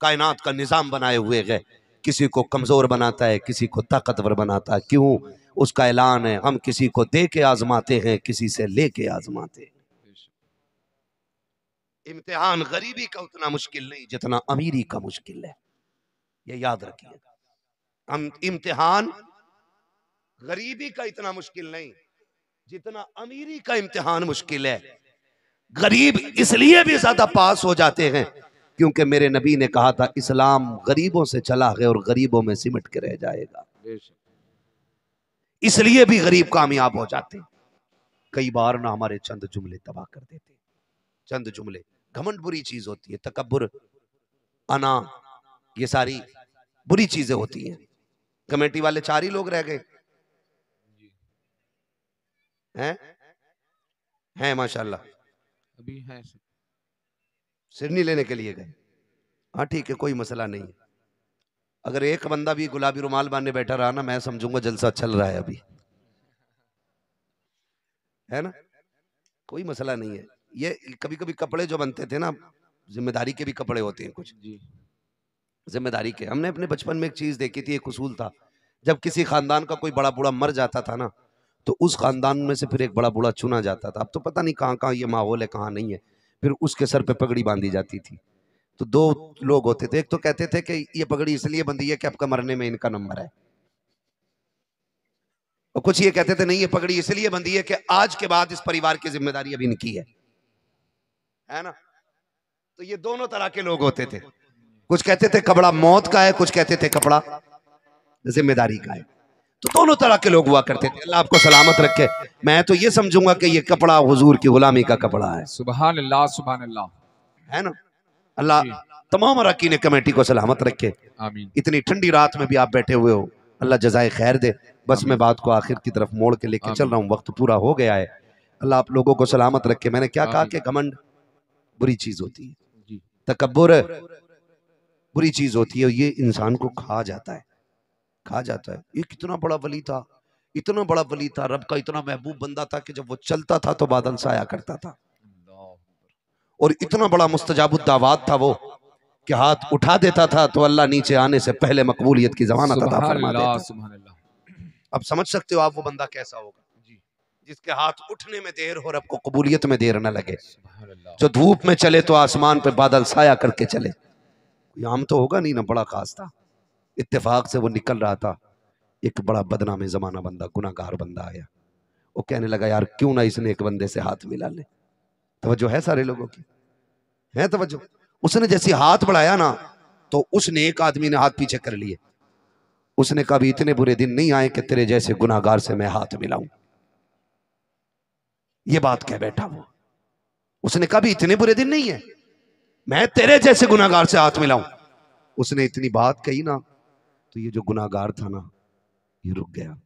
कायनात का निजाम बनाए हुए है। किसी को कमजोर बनाता है, किसी को ताकतवर बनाता है। क्यों? उसका ऐलान है, हम किसी को दे के आजमाते हैं, किसी से लेके आजमाते हैं। इम्तिहान गरीबी का उतना मुश्किल नहीं जितना अमीरी का मुश्किल है, ये याद रखिए। हम इम्तिहान गरीबी का इतना मुश्किल नहीं जितना अमीरी का इम्तिहान मुश्किल है। गरीब इसलिए भी ज्यादा पास हो जाते हैं क्योंकि मेरे नबी ने कहा था, इस्लाम गरीबों से चला है और गरीबों में सिमट के रह जाएगा। इसलिए भी गरीब कामयाब हो जाते हैं। कई बार ना हमारे चंद जुमले तबाह कर देते, चंद जुमले। घमंड बुरी चीज होती है, तकब्बुर, अना, ये सारी बुरी चीजें होती हैं। कमेटी वाले 4 ही लोग रह गए हैं माशाल्लाह, अभी है सिरनी लेने के लिए गए। हाँ ठीक है, कोई मसला नहीं। अगर एक बंदा भी गुलाबी रुमाल बांधे बैठा रहा ना, मैं समझूंगा जलसा चल रहा है अभी, है ना, कोई मसला नहीं है। ये कभी कभी कपड़े जो बनते थे ना, जिम्मेदारी के भी कपड़े होते हैं कुछ, जी, जिम्मेदारी के। हमने अपने बचपन में एक चीज देखी थी, एक उसूल था, जब किसी खानदान का कोई बड़ा बूढ़ा मर जाता था ना, तो उस खानदान में से फिर एक बड़ा बूढ़ा चुना जाता था। अब तो पता नहीं कहाँ कहाँ ये माहौल है, कहाँ नहीं है। फिर उसके सर पे पगड़ी बांधी जाती थी। तो दो लोग होते थे, एक तो कहते थे कि ये पगड़ी इसलिए बंधी है कि आपका मरने में इनका नंबर है, और कुछ ये कहते थे नहीं, ये पगड़ी इसलिए बंधी है कि आज के बाद इस परिवार की जिम्मेदारी अब इनकी है ना। तो ये दोनों तरह के लोग होते थे। कुछ कहते थे कपड़ा मौत का है, कुछ कहते थे कपड़ा जिम्मेदारी का है। तो दोनों तरह के लोग हुआ करते थे। अल्लाह आपको सलामत रखे। मैं तो ये समझूंगा कि ये कपड़ा हुजूर की गुलामी का कपड़ा है। सुभान अल्लाह, सुभान अल्लाह, है ना। अल्लाह तमाम अरकान कमेटी को सलामत रखे। आमीन। इतनी ठंडी रात में भी आप बैठे हुए हो, अल्लाह जज़ाए खैर दे। बस मैं बात को आखिर की तरफ मोड़ के लेके चल रहा हूँ, वक्त पूरा हो गया है। अल्लाह आप लोगों को सलामत रखे। मैंने क्या कहा कि घमंड बुरी चीज होती है, तकब्बुर बुरी चीज होती है, ये इंसान को खा जाता है, खा जाता है। ये कितना बड़ा वली था, इतना बड़ा वली था, रब का इतना महबूब बंदा था कि जब वो चलता था तो बादल सा आया करता था, और इतना बड़ा मुस्तजाबुद दावात था वो कि हाथ उठा देता था तो अल्लाह नीचे आने से पहले मकबूलियत की जमानत अता फरमा देता। अब समझ सकते हो आप वो बंदा कैसा होगा जिसके हाथ उठने में देर हो, रब को कबूलियत में देर न लगे, जो धूप में चले तो आसमान पे बादल साया करके चले। आम तो होगा नहीं ना, बड़ा खास था। इत्तेफाक से वो निकल रहा था, एक बड़ा बदनाम जमाना बंदा, गुनाहगार बंदा आया। वो कहने लगा यार क्यों ना इसने एक बंदे से हाथ मिला ले। तवज्जो है सारे लोगों की, है तवज्जो। उसने जैसे हाथ बढ़ाया ना तो उसने एक आदमी ने हाथ पीछे कर लिए। उसने कहा इतने बुरे दिन नहीं आए कि तेरे जैसे गुनाहगार से मैं हाथ मिलाऊं। ये बात कह बैठा वो। उसने कहा इतने बुरे दिन नहीं है मैं तेरे जैसे गुनाहगार से हाथ मिलाऊं। उसने इतनी बात कही ना तो ये जो गुनाहगार था ना ये रुक गया,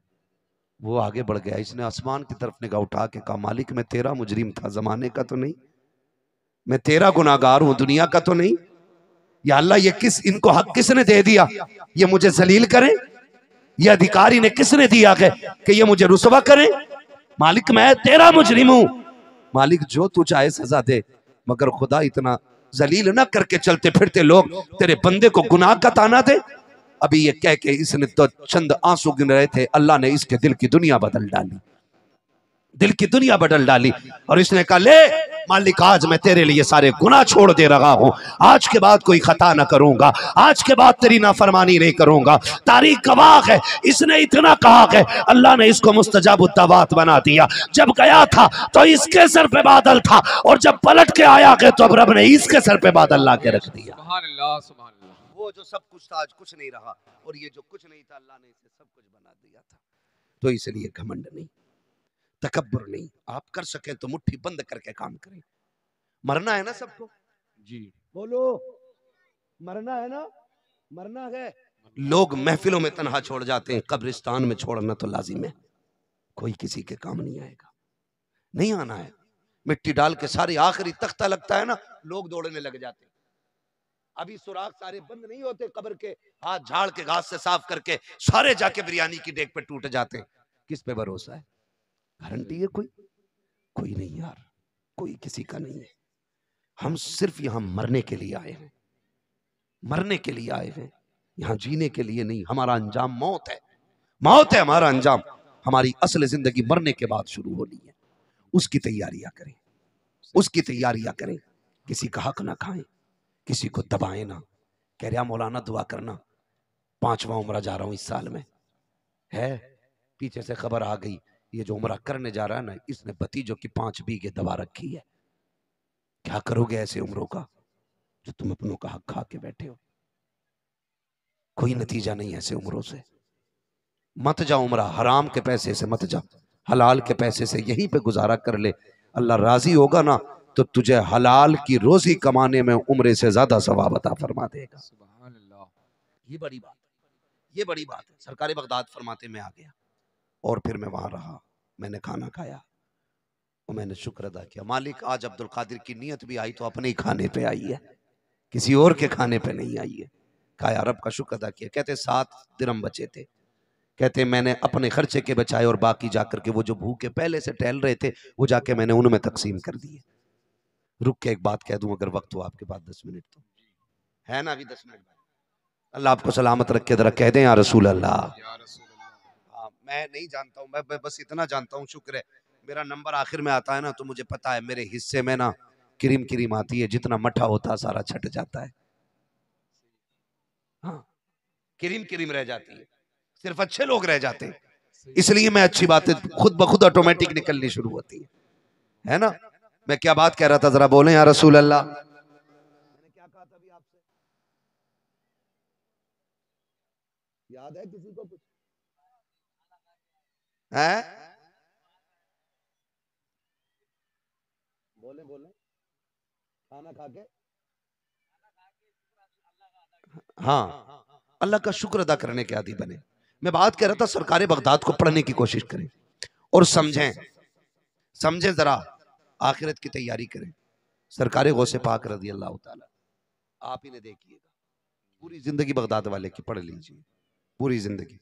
वो आगे बढ़ गया। इसने आसमान की तरफ निगाह उठा के कहा मालिक मैं तेरा मुजरिम था, जमाने का तो नहीं, मैं तेरा गुनाहगार हूं, दुनिया का तो नहीं। या अल्लाह ये इनको हक किसने दे दिया ये मुझे जलील करें? ये अधिकारी ने किसने दिया कि ये मुझे रुसवा करें? मालिक मैं तेरा मुजरिम हूं। मालिक जो तू चाहे सजा दे, मगर खुदा इतना जलील ना करके चलते फिरते लोग तेरे बंदे को गुनाह का ताना दे। अभी ये कह के इसने तो चंद आंसू गिन रहे थे, अल्लाह ने इसके दिल की दुनिया बदल डाली, दिल की दुनिया बदल डाली। और इसने कहा ले मालिक आज मैं तेरे लिए सारे गुनाह छोड़ दे रहा हूं, आज के बाद कोई खता ना करूंगा, आज के बाद तेरी नाफरमानी नहीं करूंगा। तारीख गवाह है, इसने इतना कहा कि अल्लाह ने इसको मुस्तजाबुद दावात बना दिया। जब गया था तो इसके सर पे बादल था, और जब पलट के आया के तो अब रब ने इसके सर पे बादल ला के रख दिया। सुभान अल्लाह, सुभान अल्लाह। वो जो सब कुछ था आज कुछ नहीं रहा, और ये जो कुछ नहीं था अल्लाह ने इसे सब कुछ बना दिया था। तो इसलिए घमंड नहीं, तकब्बुर नहीं। आप कर सके तो मुट्ठी बंद करके काम करें। मरना है ना सबको, जी बोलो मरना है ना, मरना है। लोग महफिलों में तन्हा छोड़ जाते हैं, कब्रिस्तान में छोड़ना तो लाजिम है। कोई किसी के काम नहीं आएगा, नहीं आना है। मिट्टी डाल के सारे आखिरी तख्ता लगता है ना, लोग दौड़ने लग जाते हैं। अभी सुराख सारे बंद नहीं होते कब्र के, हाथ झाड़ के घास से साफ करके सारे जाके बिरयानी की डेग पे टूट जाते हैं। किस पे भरोसा है? गारंटी है कोई? कोई नहीं यार, कोई किसी का नहीं है। हम सिर्फ यहां मरने के लिए आए हैं, मरने के लिए आए हैं, यहां जीने के लिए नहीं। हमारा अंजाम मौत है, मौत है हमारा अंजाम। हमारी असल जिंदगी मरने के बाद शुरू होनी है। उसकी तैयारियां करें, उसकी तैयारियां करें। किसी का हक ना खाएं, किसी को दबाएं ना। कह रहा मौलाना दुआ करना, 5वां उम्रा जा रहा हूं इस साल में, है पीछे से खबर आ गई ये जो उम्रा करने जा रहा है ना इसने भतीजों की 5 बीघे दबा रखी है। क्या करोगे ऐसे उम्रों का जो तुम अपनों का हक खा के बैठे हो? कोई नतीजा नहीं ऐसे उम्रों से। मत जा उम्रा, हराम के पैसे से मत जा, हलाल के पैसे से यहीं पे गुजारा कर ले। अल्लाह राजी होगा ना तो तुझे हलाल की रोजी कमाने में उम्रे से ज्यादा सवाब अता फरमा देगा। सुभान अल्लाह। ये बड़ी बात है, ये बड़ी बात है। सरकार बगदाद फरमाते में आ गया और फिर मैं वहां रहा, मैंने खाना खाया और मैंने शुक्र अदा किया। मालिक आज अब्दुल कादिर की नीयत भी आई तो अपने ही खाने पे आई है, किसी और के खाने पे नहीं आई है। कहा रब का शुक्र अदा किया। कहते 7 दिरहम बचे थे, कहते मैंने अपने खर्चे के बचाए और बाकी जाकर के वो जो भूखे पहले से टहल रहे थे वो जाके मैंने उनमें तकसीम कर दिए। रुक के एक बात कह दूं, अगर वक्त हो आपके पास 10 मिनट तो है ना? अभी 10 मिनट अल्लाह आपको सलामत रखे, जरा कह दें या रसूल अल्लाह। या रसूल अल्लाह। हाँ, मैं नहीं जानता हूँ, मैं बस इतना जानता हूँ, शुक्र है मेरा नंबर आखिर में आता है ना, तो मुझे पता है मेरे हिस्से में ना क्रीम क्रीम आती है, जितना मठा होता है सारा छट जाता है। हाँ, क्रीम क्रीम रह जाती है, सिर्फ अच्छे लोग रह जाते हैं, इसलिए मैं अच्छी बातें खुद ब खुद ऑटोमेटिक निकलनी शुरू होती है ना। मैं क्या बात कह रहा था, जरा बोले या रसूल अल्लाह। मैंने क्या कहा था अभी आपसे, याद है किसी को कुछ है? बोले बोले, खाना खा के, हाँ, अल्लाह का शुक्र अदा करने के आदी बने। मैं बात कह रहा था सरकार बगदाद को पढ़ने की कोशिश करें और समझें, समझें जरा, आखिरत की तैयारी करें। सरकार गौसे पाक रज़ी अल्लाह ताला, आप ही ने देखिएगा, पूरी जिंदगी बगदाद वाले की पढ़ लीजिए, पूरी जिंदगी।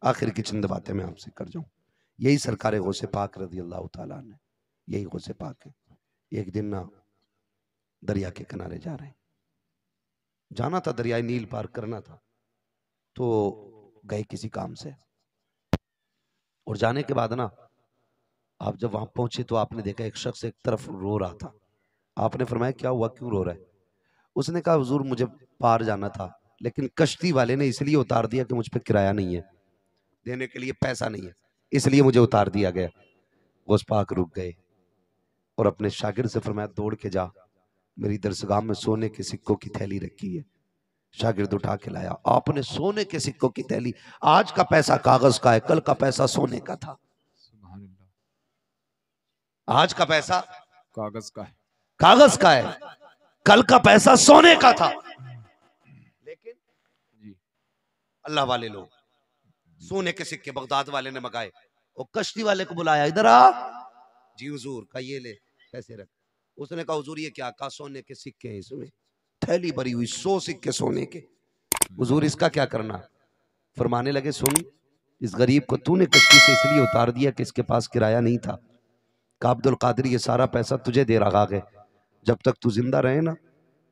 आखिर की चंद बातें मैं आपसे कर जाऊं, यही सरकार गौसे पाक रज़ी अल्लाह ताला ने, यही गौसे पाक है। एक दिन ना दरिया के किनारे जा रहे हैं, जाना था दरियाई नील पार करना था, तो गए किसी काम से, और जाने के बाद ना आप जब वहां पहुंचे तो आपने देखा एक शख्स एक तरफ रो रहा था। आपने फरमाया क्या हुआ, क्यों रो रहा है? उसने कहा हुजूर मुझे पार जाना था, लेकिन कश्ती वाले ने इसलिए उतार दिया कि मुझ पे किराया नहीं है, देने के लिए पैसा नहीं है, इसलिए मुझे उतार दिया गया। गौस पाक रुक गए और अपने शागिर्द से फरमाया दौड़ के जा, मेरी दरसगाह में सोने के सिक्कों की थैली रखी है। शागिर्द उठा के लाया, आपने सोने के सिक्कों की थैली, आज का पैसा कागज का है, कल का पैसा सोने का था। सुभान अल्लाह। आज का पैसा कागज का है, कागज का है, कल का पैसा सोने का था। लेकिन जी अल्लाह वाले लोग सोने के सिक्के बगदाद वाले ने मंगाए और कश्ती वाले को बुलाया, इधर आ जी हुजूर, का ये ले पैसे रख। उसने कहा हुजूर ये क्या? कहा सोने के सिक्के हैं इसमें, थैली भरी हुई 100 सिक्के सोने के। हुजूर इसका क्या करना? फरमाने लगे सुन, इस गरीब को तूने कश्ती से इसलिए उतार दिया कि इसके पास किराया नहीं था। कहा अब्दुल कादिर ये सारा पैसा तुझे दे रहा है, जब तक तू जिंदा रहे ना,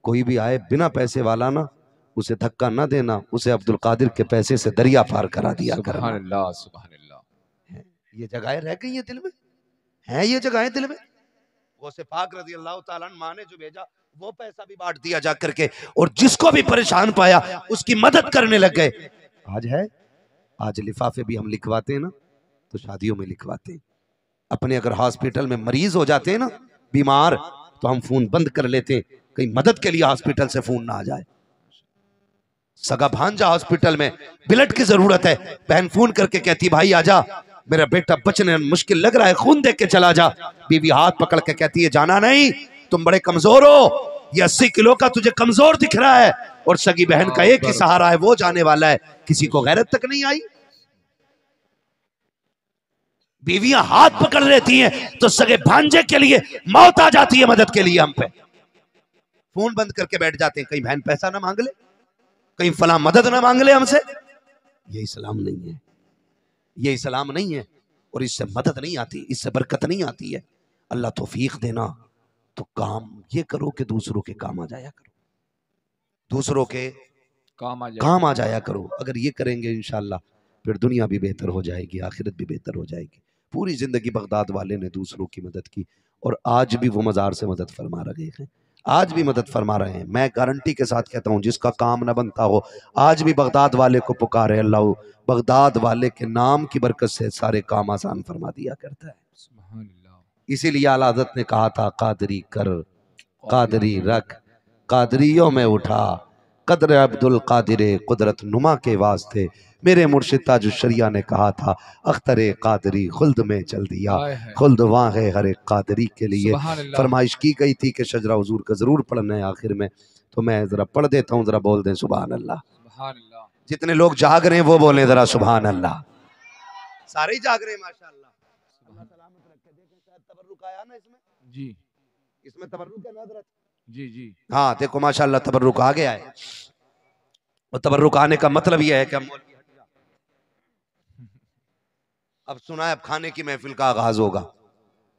कोई भी आए बिना पैसे वाला ना, उसे धक्का ना देना, उसे अब्दुल कादिर के पैसे से दरिया पार करा दिया करना। सुभान अल्लाह, सुभान अल्लाह। ये जगहें रह गई हैं दिल में, हैं ये जगहें दिल में। गौसे पाक रज़ी अल्लाह ताला अन्हु मां ने जो भेजा वो पैसा भी बांट दिया जा करके, और जिसको भी परेशान पाया उसकी मदद करने लग गए। आज है, आज लिफाफे भी हम लिखवाते हैं ना, तो शादियों में लिखवाते हैं। अपने अगर हॉस्पिटल में मरीज हो जाते हैं ना बीमार, तो हम फोन बंद कर लेते हैं, कहीं मदद के लिए हॉस्पिटल से फोन ना आ जाए। सगा भांजा हॉस्पिटल में ब्लड की जरूरत है, बहन फोन करके कहती भाई आजा, मेरा बेटा बचने मुश्किल लग रहा है, खून देख के चला जा। बीवी हाथ पकड़ के कहती है जाना नहीं, तुम बड़े कमजोर हो, ये 80 किलो का तुझे कमजोर दिख रहा है, और सगी बहन का एक ही सहारा है, वो जाने वाला है, किसी को गैरत तक नहीं आई। बीवियां हाथ पकड़ लेती हैं तो सगे भांजे के लिए मौत आ जाती है मदद के लिए हम पे। फोन बंद करके बैठ जाते हैं, कहीं बहन पैसा ना मांग ले, कहीं फला मदद ना मांग ले हमसे। ये इस्लाम नहीं है, ये इस्लाम नहीं है, और इससे मदद नहीं आती, इससे बरकत नहीं आती है। अल्लाह तौफीक देना तो काम ये करो कि दूसरों के काम आ जाया करो, दूसरों के काम आ जाया करो। अगर ये करेंगे इंशाअल्लाह फिर दुनिया भी बेहतर हो जाएगी, आखिरत भी बेहतर हो जाएगी। पूरी जिंदगी बगदाद वाले ने दूसरों की मदद की, और आज भी वो मज़ार से मदद फरमा रहे हैं, आज भी मदद फरमा रहे हैं। मैं गारंटी के साथ कहता हूँ जिसका काम ना बनता हो आज भी बगदाद वाले को पुकारे, अल्लाह बगदाद वाले के नाम की बरकत से सारे काम आसान फरमा दिया करता है। इसीलिए आला हज़रत ने कहा था कादरी कर कादरी रख, कादरियों में उठा कदर अब्दुल कादिर कुदरत नुमा के वास्ते। मेरे मुर्शिद ताजुल शरिया ने कहा था अख्तरे कादरी खुल्द में चल दिया, खुल्द वहाँ है हर एक कादरी के लिए। फरमाइश की गई थी कि शजरा हुजूर का जरूर पढ़ना है आखिर में, तो मैं जरा पढ़ देता हूँ, जरा बोल दें सुभान अल्लाह। जितने लोग जाग रहे हैं वो बोले जरा सुभान अल्लाह। सारे ही जाग रहे हैं माशाअल्लाह, अल्लाह सलामत रखे। देखें शायद तबर्रुक आया ना इसमें, जी इसमें तबर्रुक है ना हज़रत, जी जी हाँ देखो माशाअल्लाह तबर्रुक आ गया है। और तबर्रुक आने का मतलब यह है कि हम अब सुना है, अब खाने की महफिल का आगाज होगा,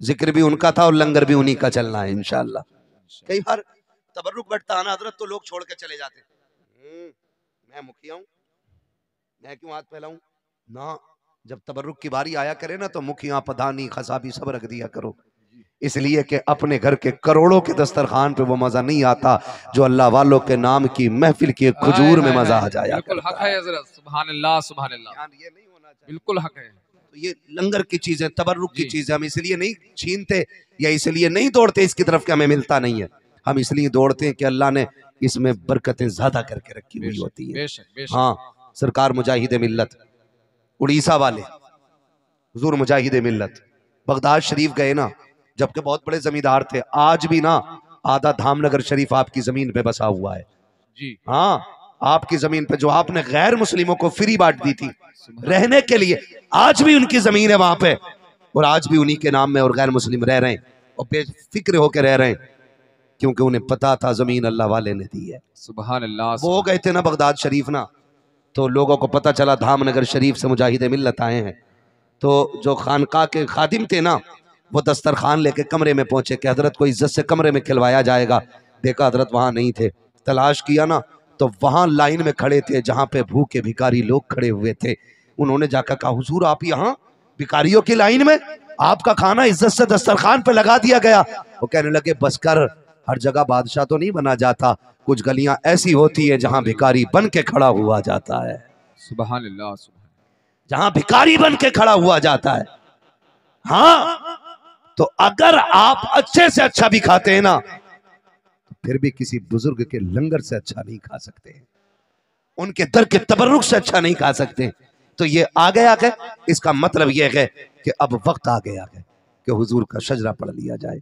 जिक्र भी उनका था और लंगर भी उन्हीं का चलना है इंशाअल्लाह। कई बार तबर्रुक बैठता है ना हज़रत तो लोग छोड़ के चले जाते हैं, मैं मुखिया हूं, मैं क्यों हाथ फैलाऊं ना। जब तबर्रुक की बारी आया करे ना तो मुखिया पधानी खसाबी सब रख दिया करो, इसलिए कि अपने घर के करोड़ों के दस्तरखान पे वो मजा नहीं आता जो अल्लाह वालों के नाम की महफिल की खजूर में मजा आ जाया बिल्कुल हक करता है है। हजरत, सुभान अल्लाह सुभान अल्लाह, ये नहीं होना चाहिए, बिल्कुल हक है। तो ये लंगर की चीजें, तबर्रुक की जी चीजें हम इसलिए नहीं छीनते या इसलिए नहीं दौड़ते इसकी तरफ कि हमें मिलता नहीं है, हम इसलिए दौड़ते हैं कि अल्लाह ने इसमें बरकतें ज्यादा करके रखी हुई बेशक होती है। बेशक बेशक। हाँ, सरकार मुजाहिद मिल्लत उड़ीसा वाले, हुजूर मुजाहिद मिल्लत बगदाद शरीफ गए ना, जबकि बहुत बड़े जमींदार थे, आज भी ना आधा धामनगर शरीफ आपकी जमीन पे बसा हुआ है। जी हाँ, आपकी जमीन पे जो आपने गैर मुस्लिमों को फ्री बांट दी थी रहने के लिए, आज भी उनकी जमीन है वहां पे, और आज भी उन्हीं के नाम में और गैर मुस्लिम रह रहे हैं और बेफिक्र होकर रह रहे हैं, क्योंकि उन्हें पता था जमीन अल्लाह वाले ने दी है। सुभान अल्लाह। वो गए थे ना बगदाद शरीफ ना, तो लोगों को पता चला धामनगर शरीफ से मुजाहिद मिल्लत आए हैं, तो जो खानका के खादिम थे ना वो दस्तरखान लेके कमरे में पहुंचे कि हजरत को इज्जत से कमरे में खिलवाया जाएगा। देखा हजरत वहां नहीं थे, तलाश किया ना तो वहां लाइन में खड़े थे जहां पे भूखे भिखारी लोग खड़े हुए थे। उन्होंने जाकर कहा हुजूर आप यहाँ भिखारियों की लाइन में, आपका खाना इज्जत से दस्तरखान पे लगा दिया गया। वो कहने लगे बस कर, हर जगह बादशाह तो नहीं बना जाता, कुछ गलियां ऐसी होती है जहां भिखारी बन के खड़ा हुआ जाता है, सुभान अल्लाह सुभान। जहां भिखारी बन के खड़ा हुआ जाता है। हाँ, तो अगर आप अच्छे से अच्छा भी खाते हैं ना तो फिर भी किसी बुजुर्ग के लंगर से अच्छा नहीं खा सकते, उनके दर के तबर्रुक से अच्छा नहीं खा सकते। तो ये आ गया है, इसका मतलब यह है कि अब वक्त आ गया है कि हुजूर का शजरा पढ़ लिया जाए।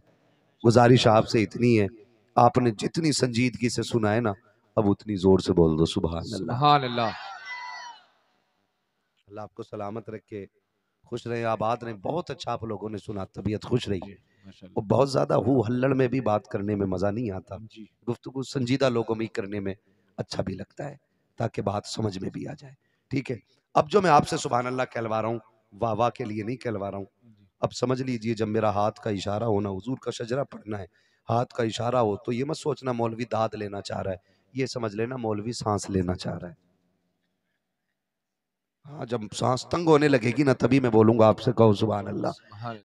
गुजारिश आपसे इतनी है, आपने जितनी संजीदगी से सुना है ना, अब उतनी जोर से बोल दो सुभान अल्लाह। सुभान अल्लाह। अल्लाह आपको सलामत रखे, खुश रहे, आबाद रहे। बहुत अच्छा आप लोगों ने सुना, तबीयत खुश रही। माशाल्लाह। और बहुत ज्यादा हु हल्लड़ में भी बात करने में मजा नहीं आता, जी गुफ्तगू संजीदा लोगों में करने में अच्छा भी लगता है, ताकि बात समझ में भी आ जाए। ठीक है, अब जो मैं आपसे सुभान अल्लाह कहलवा रहा हूँ, वाह वाह के लिए नहीं कहलवा रहा हूँ। अब समझ लीजिए, जब मेरा हाथ का इशारा होना, हुजूर का शजरा पढ़ना है, हाथ का इशारा हो, तो ये मत सोचना मौलवी दाद लेना चाह रहा है, ये समझ लेना मौलवी सांस लेना चाह रहा है। हाँ, जब सांस तंग होने लगेगी ना तभी मैं बोलूंगा आपसे, कहो सुभान अल्लाह। सुभान